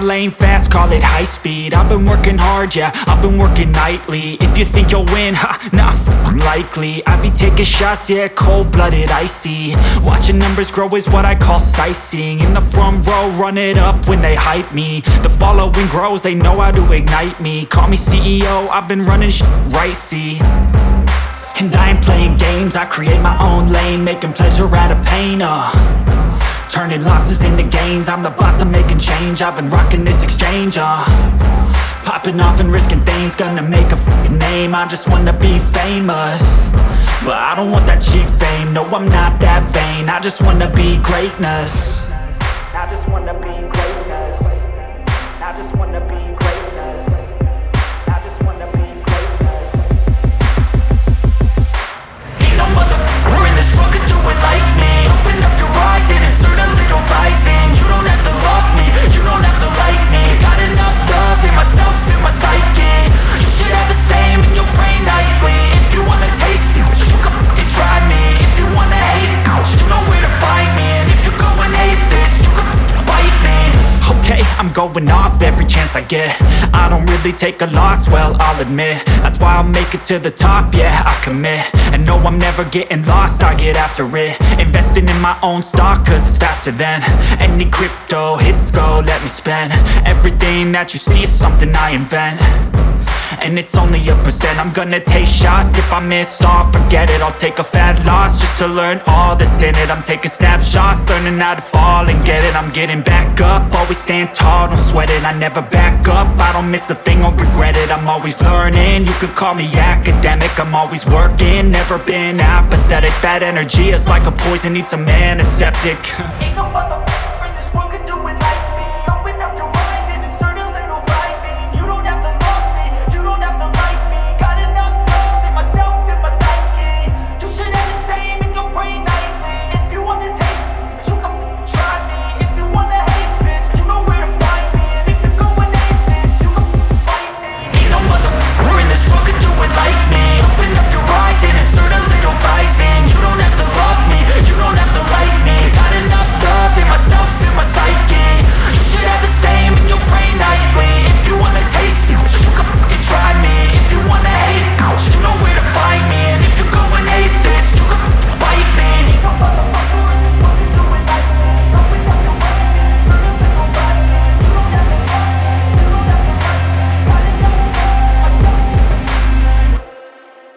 lane fast, call it high speed. I've been working hard, yeah, I've been working nightly. If you think you'll win, ha, not likely. I be taking shots, yeah, cold-blooded, icy. Watching numbers grow is what I call sightseeing. In the front row, run it up when they hype me. The following grows, they know how to ignite me. Call me CEO, I've been running right, see. And I ain't playing games, I create my own lane, making pleasure out of pain, turning losses into gains. I'm the boss, I'm making change. I've been rocking this exchange, popping off and risking things. Gonna make a f***ing name. I just wanna be famous, but I don't want that cheap fame. No, I'm not that vain. I just wanna be greatness. I just wanna be greatness. I just wanna be greatness. I just wanna be greatness. Ain't no motherfucker in this world could do it like me. Open up your eyes and insert a little rising. You don't have to love me, you don't have to like me. Got enough love in myself, in my psyche. You should have the same in your brain nightly. If you wanna taste me, you can fucking try me. If you wanna hate me, you know where to find me. And if you go and hate this, you can fucking bite me. Okay, I'm going off every chance I get. I don't really take a loss, well, I'll admit. That's why I'll make it to the top, yeah, I commit. And no, I'm never getting lost, I get after it. Investing in my own stock, cause it's faster than any crypto hits go, let me spend. Everything that you see is something I invent, and it's only a percent. I'm gonna take shots, if I miss all, forget it. I'll take a fat loss just to learn all that's in it. I'm taking snapshots, learning how to fall and get it. I'm getting back up, always stand tall, don't sweat it. I never back up, I don't miss a thing or regret it. I'm always learning, you could call me academic. I'm always working, never been apathetic. That energy is like a poison, needs some antiseptic.